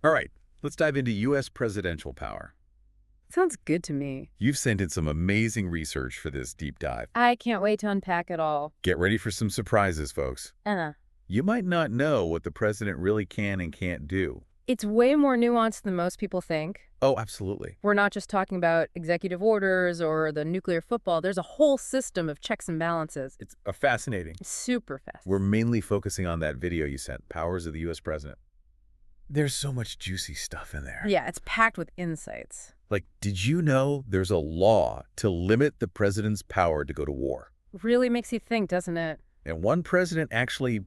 All right, let's dive into U.S. presidential power. Sounds good to me. You've sent in some amazing research for this deep dive. I can't wait to unpack it all. Get ready for some surprises, folks. Uh, You might not know what the president really can and can't do. it's way more nuanced than most people think. Oh, absolutely. We're not just talking about executive orders or the nuclear football. There's a whole system of checks and balances. It's fascinating. It's super fast. We're mainly focusing on that video you sent, Powers of the U.S. President. There's so much juicy stuff in there. Yeah, it's packed with insights. Like, did you know there's a law to limit the president's power to go to war? Really makes you think, doesn't it? And one president actually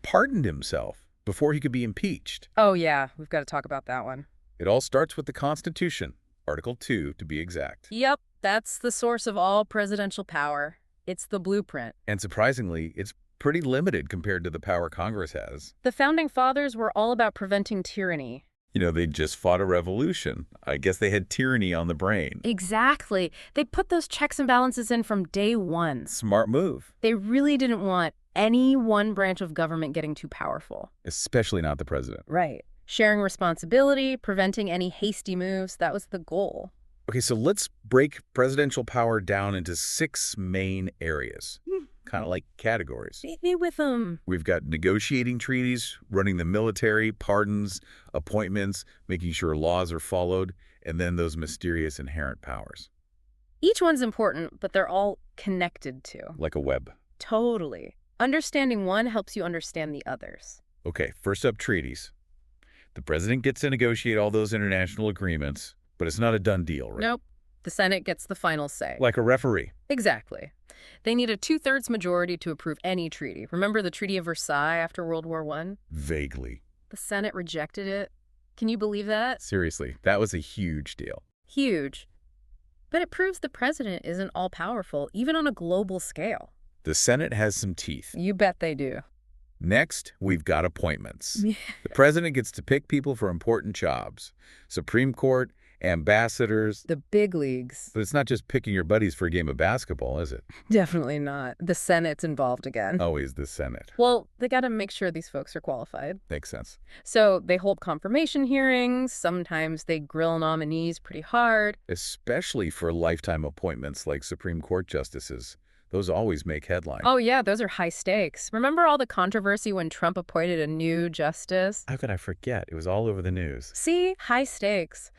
pardoned himself before he could be impeached. Oh, yeah, we've got to talk about that one. It all starts with the Constitution, Article 2 to be exact. Yep, that's the source of all presidential power. It's the blueprint. And surprisingly, it's pretty limited compared to the power Congress has. The Founding Fathers were all about preventing tyranny. You know, they just fought a revolution. I guess they had tyranny on the brain. Exactly. They put those checks and balances in from day one. Smart move. They really didn't want any one branch of government getting too powerful. Especially not the president. Right. Sharing responsibility, preventing any hasty moves, that was the goal. Okay, so let's break presidential power down into 6 main areas, kind of like categories. Hit me with them. We've got negotiating treaties, running the military, pardons, appointments, making sure laws are followed, and then those mysterious inherent powers. Each one's important, but they're all connected to. Like a web. Totally. Understanding one helps you understand the others. Okay, first up, treaties. The president gets to negotiate all those international agreements, but it's not a done deal, right? Nope. The Senate gets the final say. Like a referee. Exactly. They need a two-thirds majority to approve any treaty. Remember the Treaty of Versailles after World War I? Vaguely. The Senate rejected it. Can you believe that? Seriously, that was a huge deal. Huge. But it proves the president isn't all-powerful, even on a global scale. The Senate has some teeth. You bet they do. Next, we've got appointments. The president gets to pick people for important jobs. Supreme Court, ambassadors. The big leagues. But it's not just picking your buddies for a game of basketball, is it? Definitely not. The Senate's involved again. Always the Senate. Well, they got to make sure these folks are qualified. Makes sense. So they hold confirmation hearings. Sometimes they grill nominees pretty hard. Especially for lifetime appointments like Supreme Court justices. Those always make headlines. Oh, yeah, those are high stakes. Remember all the controversy when Trump appointed a new justice? How could I forget? It was all over the news. See? High stakes.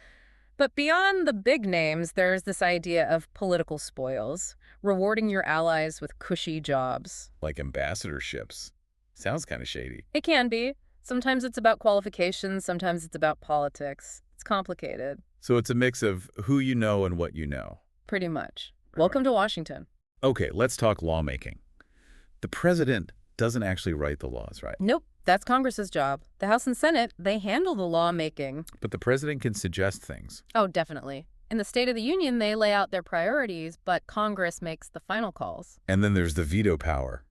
But beyond the big names, there's this idea of political spoils, rewarding your allies with cushy jobs. Like ambassadorships. Sounds kind of shady. It can be. Sometimes it's about qualifications, sometimes it's about politics. It's complicated. So it's a mix of who you know and what you know. Pretty much. Welcome to Washington. Okay, let's talk lawmaking. The president doesn't actually write the laws, right? Nope, that's Congress's job. The House and Senate, they handle the lawmaking. But the president can suggest things. Oh, definitely. In the State of the Union, they lay out their priorities, but Congress makes the final calls. And then there's the veto power.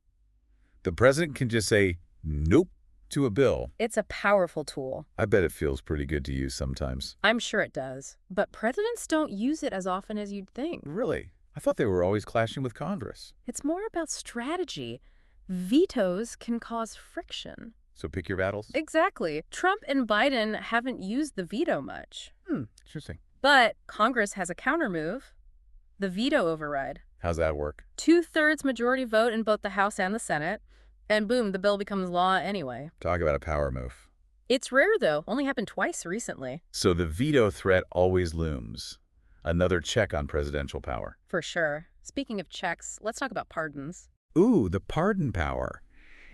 The president can just say, nope, to a bill. It's a powerful tool. I bet it feels pretty good to use sometimes. I'm sure it does. But presidents don't use it as often as you'd think. Really? I thought they were always clashing with Congress. It's more about strategy. Vetoes can cause friction. So pick your battles? Exactly. Trump and Biden haven't used the veto much. Interesting. But Congress has a countermove, the veto override. How's that work? Two-thirds majority vote in both the House and the Senate, and boom, the bill becomes law anyway. Talk about a power move. It's rare, though. Only happened twice recently. So the veto threat always looms. Another check on presidential power. For sure. Speaking of checks, let's talk about pardons. Ooh, the pardon power.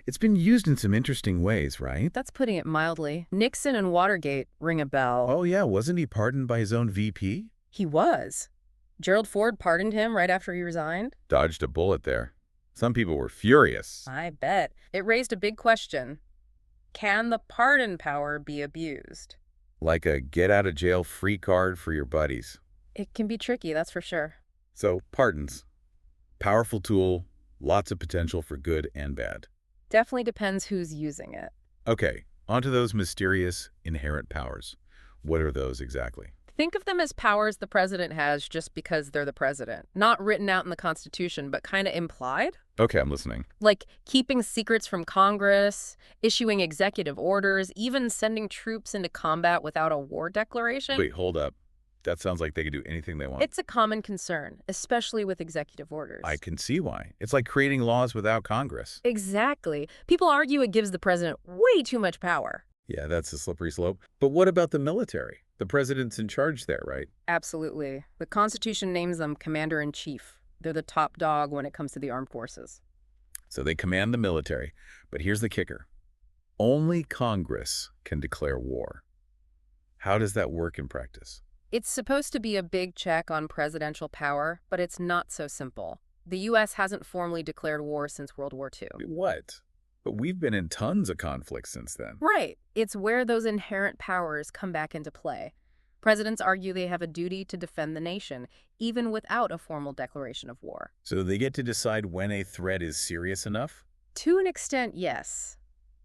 It's been used in some interesting ways, right? That's putting it mildly. Nixon and Watergate ring a bell. Oh, yeah. Wasn't he pardoned by his own VP? He was. Gerald Ford pardoned him right after he resigned. Dodged a bullet there. Some people were furious. I bet. It raised a big question. Can the pardon power be abused? Like a get-out-of-jail-free card for your buddies. It can be tricky, that's for sure. So, pardons. Powerful tool, lots of potential for good and bad. Definitely depends who's using it. Okay, onto those mysterious inherent powers. What are those exactly? Think of them as powers the president has just because they're the president. Not written out in the Constitution, but kind of implied. Okay, I'm listening. Like keeping secrets from Congress, issuing executive orders, even sending troops into combat without a war declaration. Wait, hold up. That sounds like they can do anything they want. It's a common concern, especially with executive orders. I can see why. It's like creating laws without Congress. Exactly. People argue it gives the president way too much power. Yeah, that's a slippery slope. But what about the military? The president's in charge there, right? Absolutely. The Constitution names them commander-in-chief. They're the top dog when it comes to the armed forces. So they command the military. But here's the kicker. Only Congress can declare war. How does that work in practice? It's supposed to be a big check on presidential power, but it's not so simple. The U.S. hasn't formally declared war since World War II. What? But we've been in tons of conflicts since then. Right. It's where those inherent powers come back into play. Presidents argue they have a duty to defend the nation, even without a formal declaration of war. So they get to decide when a threat is serious enough? To an extent, yes.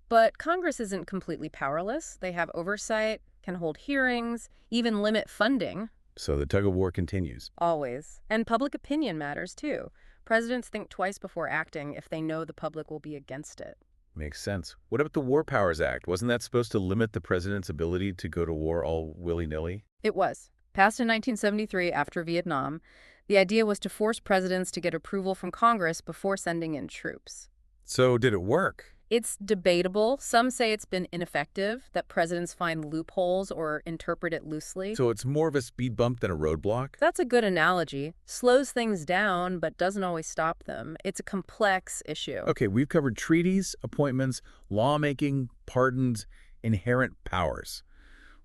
But Congress isn't completely powerless. They have oversight, can hold hearings, even limit funding. So the tug-of-war continues. Always. And public opinion matters, too. Presidents think twice before acting if they know the public will be against it. Makes sense. What about the War Powers Act? Wasn't that supposed to limit the president's ability to go to war all willy-nilly? It was. Passed in 1973 after Vietnam, the idea was to force presidents to get approval from Congress before sending in troops. So did it work? It's debatable. Some say it's been ineffective, that presidents find loopholes or interpret it loosely. So it's more of a speed bump than a roadblock? That's a good analogy. Slows things down, but doesn't always stop them. It's a complex issue. Okay, we've covered treaties, appointments, lawmaking, pardons, inherent powers.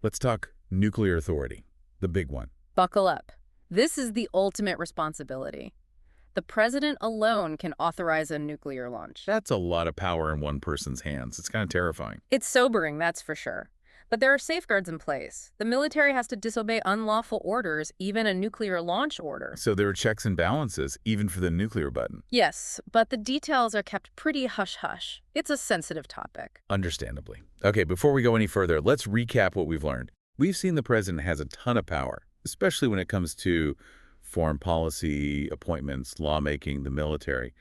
Let's talk nuclear authority, the big one. Buckle up. This is the ultimate responsibility. The president alone can authorize a nuclear launch. That's a lot of power in one person's hands. It's kind of terrifying. It's sobering, that's for sure. But there are safeguards in place. The military has to disobey unlawful orders, even a nuclear launch order. So there are checks and balances, even for the nuclear button. Yes, but the details are kept pretty hush-hush. It's a sensitive topic. Understandably. Okay, before we go any further, let's recap what we've learned. We've seen the president has a ton of power, especially when it comes to foreign policy, appointments, lawmaking, the military.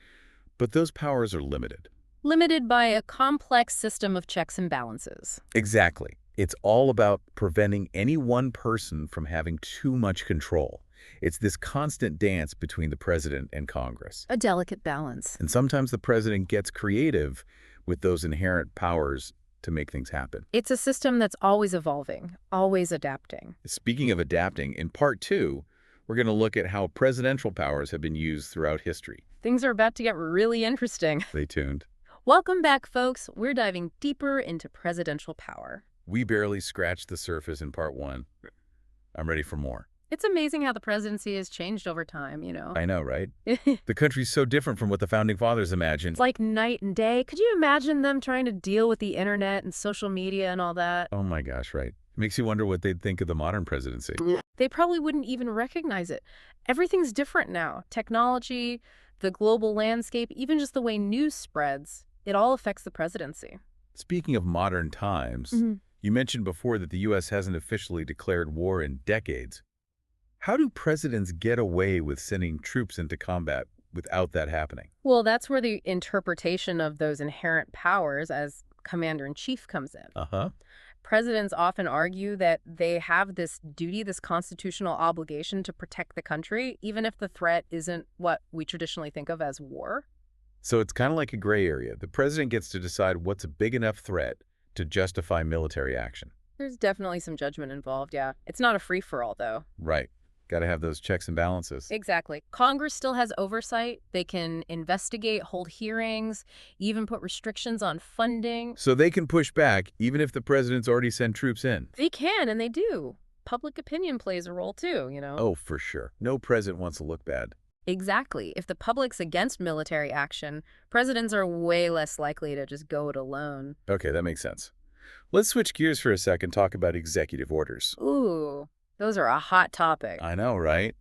But those powers are limited. Limited by a complex system of checks and balances. Exactly. It's all about preventing any one person from having too much control. It's this constant dance between the president and Congress. A delicate balance. And sometimes the president gets creative with those inherent powers to make things happen. It's a system that's always evolving, always adapting. Speaking of adapting, in part 2, we're going to look at how presidential powers have been used throughout history. Things are about to get really interesting. Stay tuned. Welcome back, folks. We're diving deeper into presidential power. We barely scratched the surface in part 1. I'm ready for more. It's amazing how the presidency has changed over time, you know. I know, right? It's The country's so different from what the founding fathers imagined. like night and day. Could you imagine them trying to deal with the internet and social media and all that? Oh my gosh, right. It makes you wonder what they'd think of the modern presidency. They probably wouldn't even recognize it. Everything's different now. Technology, the global landscape, even just the way news spreads, it all affects the presidency. Speaking of modern times, you mentioned before that the U.S. hasn't officially declared war in decades. How do presidents get away with sending troops into combat without that happening? Well, that's where the interpretation of those inherent powers as commander-in-chief comes in. Uh-huh. Presidents often argue that they have this duty, this constitutional obligation to protect the country, even if the threat isn't what we traditionally think of as war. So it's kind of like a gray area. The president gets to decide what's a big enough threat to justify military action. There's definitely some judgment involved, yeah. It's not a free-for-all, though. Right. Got to have those checks and balances. Exactly. Congress still has oversight. They can investigate, hold hearings, even put restrictions on funding. So they can push back even if the president's already sent troops in. They can, and they do. Public opinion plays a role, too, you know? Oh, for sure. No president wants to look bad. Exactly. If the public's against military action, presidents are way less likely to just go it alone. Okay, that makes sense. Let's switch gears for a second, talk about executive orders. Ooh, those are a hot topic. I know, right?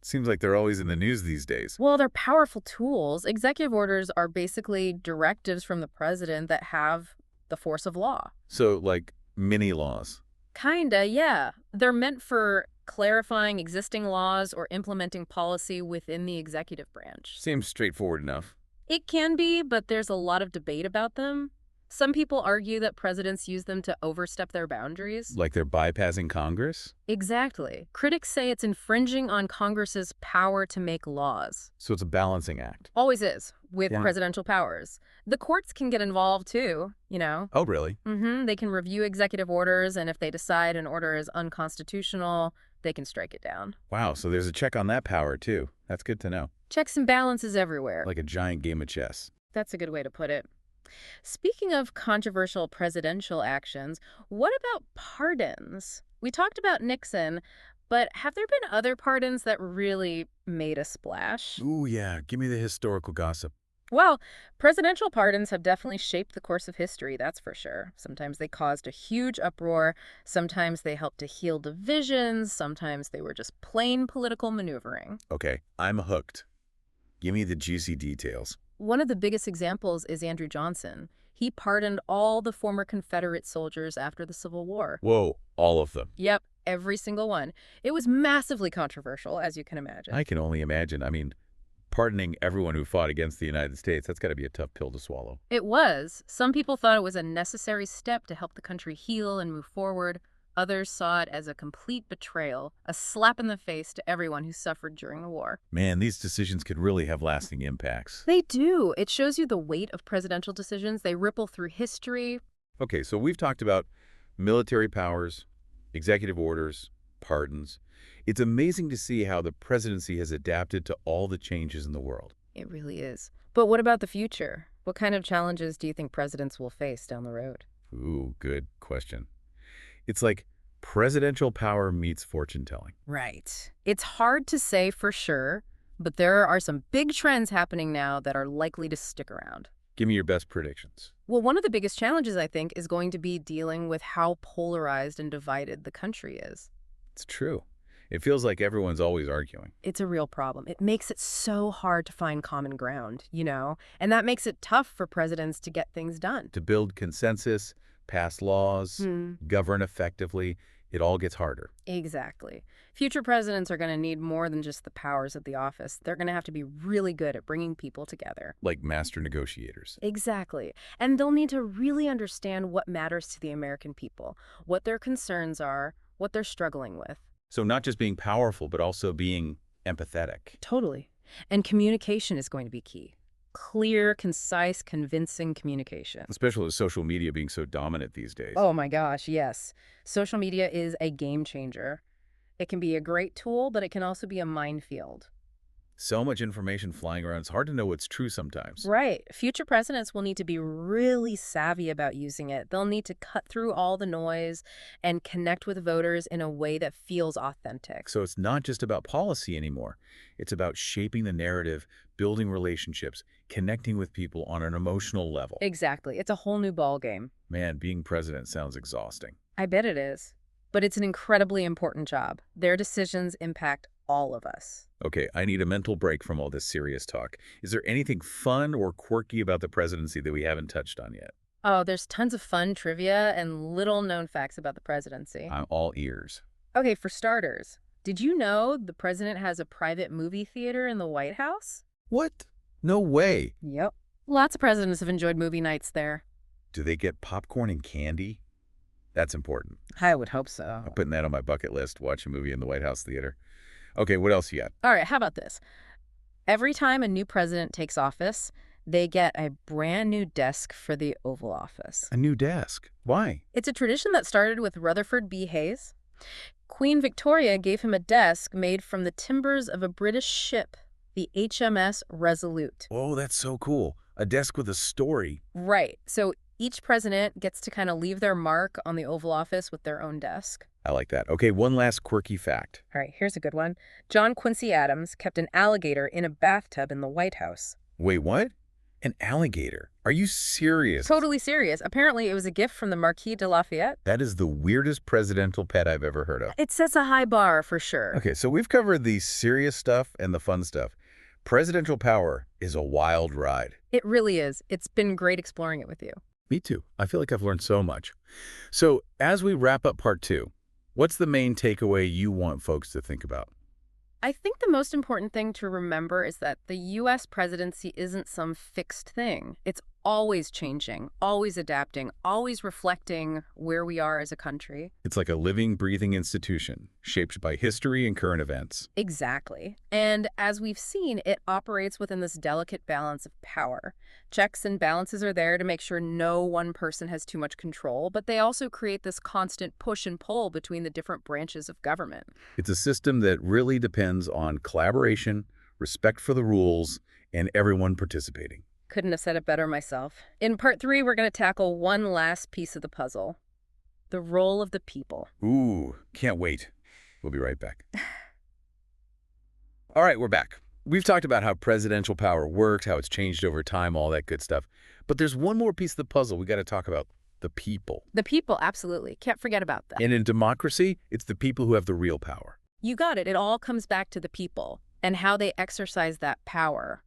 Seems like they're always in the news these days. Well, they're powerful tools. Executive orders are basically directives from the president that have the force of law. So, like mini laws. Kinda, yeah. They're meant for clarifying existing laws or implementing policy within the executive branch. Seems straightforward enough. It can be, but there's a lot of debate about them. Some people argue that presidents use them to overstep their boundaries. Like they're bypassing Congress? Exactly. Critics say it's infringing on Congress's power to make laws. So it's a balancing act. Always is, with Yeah. presidential powers. The courts can get involved too, you know. Oh, really? They can review executive orders, and if they decide an order is unconstitutional, they can strike it down. Wow, so there's a check on that power, too. That's good to know. Checks and balances everywhere. Like a giant game of chess. That's a good way to put it. Speaking of controversial presidential actions, what about pardons? We talked about Nixon, but have there been other pardons that really made a splash? Ooh, yeah. Give me the historical gossip. Well, presidential pardons have definitely shaped the course of history, that's for sure. Sometimes they caused a huge uproar, sometimes they helped to heal divisions, sometimes they were just plain political maneuvering. Okay, I'm hooked. Give me the juicy details. One of the biggest examples is Andrew Johnson. He pardoned all the former Confederate soldiers after the Civil War. Whoa, all of them. Yep, every single one. It was massively controversial, as you can imagine. I can only imagine. I mean, pardoning everyone who fought against the United States, that's got to be a tough pill to swallow. It was. Some people thought it was a necessary step to help the country heal and move forward. Others saw it as a complete betrayal, a slap in the face to everyone who suffered during the war. Man, these decisions could really have lasting impacts. They do. It shows you the weight of presidential decisions. They ripple through history. Okay, so we've talked about military powers, executive orders, pardons. It's amazing to see how the presidency has adapted to all the changes in the world. It really is. But what about the future? What kind of challenges do you think presidents will face down the road? Ooh, good question. It's like presidential power meets fortune-telling. Right. It's hard to say for sure, but there are some big trends happening now that are likely to stick around. Give me your best predictions. Well, one of the biggest challenges, I think, is going to be dealing with how polarized and divided the country is. It's true. It feels like everyone's always arguing. It's a real problem. It makes it so hard to find common ground, you know? And that makes it tough for presidents to get things done. To build consensus, pass laws, govern effectively, it all gets harder. Exactly. Future presidents are going to need more than just the powers of the office. They're going to have to be really good at bringing people together. Like master negotiators. Exactly. And they'll need to really understand what matters to the American people, what their concerns are, what they're struggling with. So not just being powerful, but also being empathetic. Totally. And communication is going to be key. Clear, concise, convincing communication. Especially with social media being so dominant these days. Oh my gosh, yes. Social media is a game changer. It can be a great tool, but it can also be a minefield. So much information flying around, it's hard to know what's true sometimes. Right. Future presidents will need to be really savvy about using it. They'll need to cut through all the noise and connect with voters in a way that feels authentic. So it's not just about policy anymore. It's about shaping the narrative, building relationships, connecting with people on an emotional level. Exactly. It's a whole new ballgame. Man, being president sounds exhausting. I bet it is. But it's an incredibly important job. Their decisions impact all of us. Okay, I need a mental break from all this serious talk. Is there anything fun or quirky about the presidency that we haven't touched on yet? Oh, there's tons of fun trivia and little-known facts about the presidency. I'm all ears. Okay, for starters, did you know the president has a private movie theater in the White House? What? No way. Yep. Lots of presidents have enjoyed movie nights there. Do they get popcorn and candy? That's important. I would hope so. I'm putting that on my bucket list, watch a movie in the White House theater. Okay, what else you got? All right, how about this? Every time a new president takes office, they get a brand new desk for the Oval Office. A new desk. Why? It's a tradition that started with Rutherford B. Hayes. Queen Victoria gave him a desk made from the timbers of a British ship, the HMS Resolute. Oh, that's so cool. A desk with a story. Right. So each president gets to kind of leave their mark on the Oval Office with their own desk. I like that. Okay, one last quirky fact. All right, here's a good one. John Quincy Adams kept an alligator in a bathtub in the White House. Wait, what? An alligator? Are you serious? Totally serious. Apparently, it was a gift from the Marquis de Lafayette. That is the weirdest presidential pet I've ever heard of. It sets a high bar for sure. Okay, so we've covered the serious stuff and the fun stuff. Presidential power is a wild ride. It really is. It's been great exploring it with you. Me too. I feel like I've learned so much. So as we wrap up part 2, What's the main takeaway you want folks to think about? I think the most important thing to remember is that the U.S. presidency isn't some fixed thing. It's always changing, always adapting, always reflecting where we are as a country. It's like a living, breathing institution, shaped by history and current events. Exactly. And as we've seen, it operates within this delicate balance of power. Checks and balances are there to make sure no one person has too much control, but they also create this constant push and pull between the different branches of government. It's a system that really depends on collaboration, respect for the rules, and everyone participating. Couldn't have said it better myself. In part 3, we're going to tackle one last piece of the puzzle, the role of the people. Ooh, can't wait. We'll be right back. All right, we're back. We've talked about how presidential power works, how it's changed over time, all that good stuff. But there's one more piece of the puzzle we got to talk about, the people. The people, absolutely. Can't forget about them. And in democracy, it's the people who have the real power. You got it. It all comes back to the people and how they exercise that power.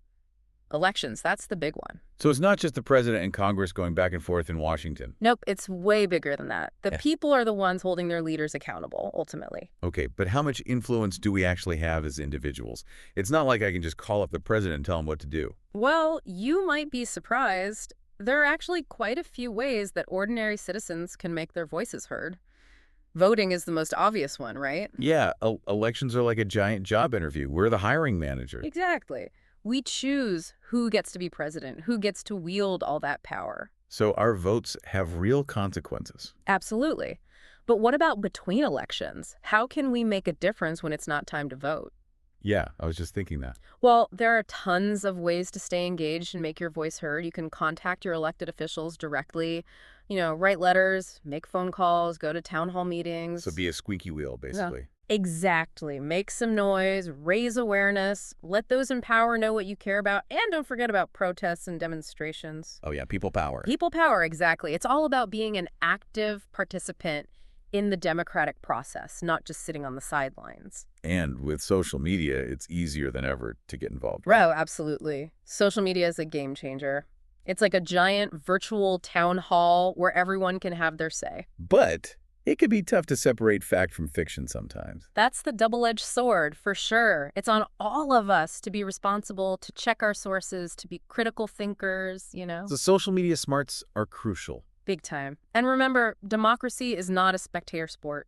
Elections, that's the big one. So it's not just the president and Congress going back and forth in Washington. Nope, it's way bigger than that. The Yeah. people are the ones holding their leaders accountable, ultimately. Okay, but how much influence do we actually have as individuals? It's not like I can just call up the president and tell him what to do. Well, you might be surprised. There are actually quite a few ways that ordinary citizens can make their voices heard. Voting is the most obvious one, right? Yeah, elections are like a giant job interview. We're the hiring manager. Exactly. We choose who gets to be president, who gets to wield all that power. So our votes have real consequences. Absolutely. But what about between elections? How can we make a difference when it's not time to vote? Yeah, I was just thinking that. Well, there are tons of ways to stay engaged and make your voice heard. You can contact your elected officials directly, write letters, make phone calls, go to town hall meetings. So be a squeaky wheel, basically. Exactly. Make some noise, raise awareness, let those in power know what you care about, and don't forget about protests and demonstrations. Oh yeah, people power. People power, exactly. It's all about being an active participant in the democratic process, not just sitting on the sidelines. And with social media, it's easier than ever to get involved. Oh, absolutely. Social media is a game changer. It's like a giant virtual town hall where everyone can have their say. But it can be tough to separate fact from fiction sometimes. That's the double-edged sword, for sure. It's on all of us to be responsible, to check our sources, to be critical thinkers, So social media smarts are crucial. Big time. And remember, democracy is not a spectator sport.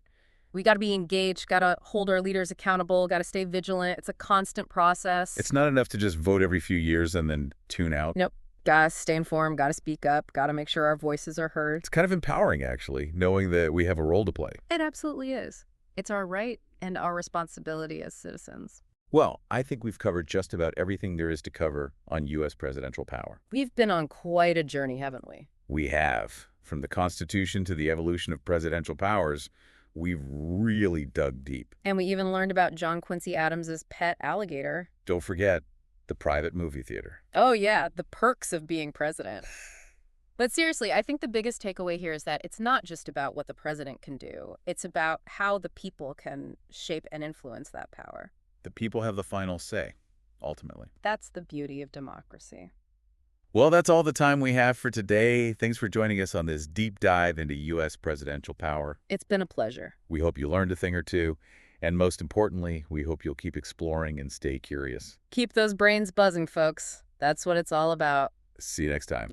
We got to be engaged, got to hold our leaders accountable, got to stay vigilant. It's a constant process. It's not enough to just vote every few years and then tune out. Nope. Got to stay informed, got to speak up, got to make sure our voices are heard. It's kind of empowering, actually, knowing that we have a role to play. It absolutely is. It's our right and our responsibility as citizens. Well, I think we've covered just about everything there is to cover on U.S. presidential power. We've been on quite a journey, haven't we? We have. From the Constitution to the evolution of presidential powers, we've really dug deep. And we even learned about John Quincy Adams's pet alligator. Don't forget the private movie theater. Oh, yeah, the perks of being president. But seriously, I think the biggest takeaway here is that it's not just about what the president can do. It's about how the people can shape and influence that power. The people have the final say, ultimately. That's the beauty of democracy. Well, that's all the time we have for today. Thanks for joining us on this deep dive into U.S. presidential power. It's been a pleasure. We hope you learned a thing or two. And most importantly, we hope you'll keep exploring and stay curious. Keep those brains buzzing, folks. That's what it's all about. See you next time.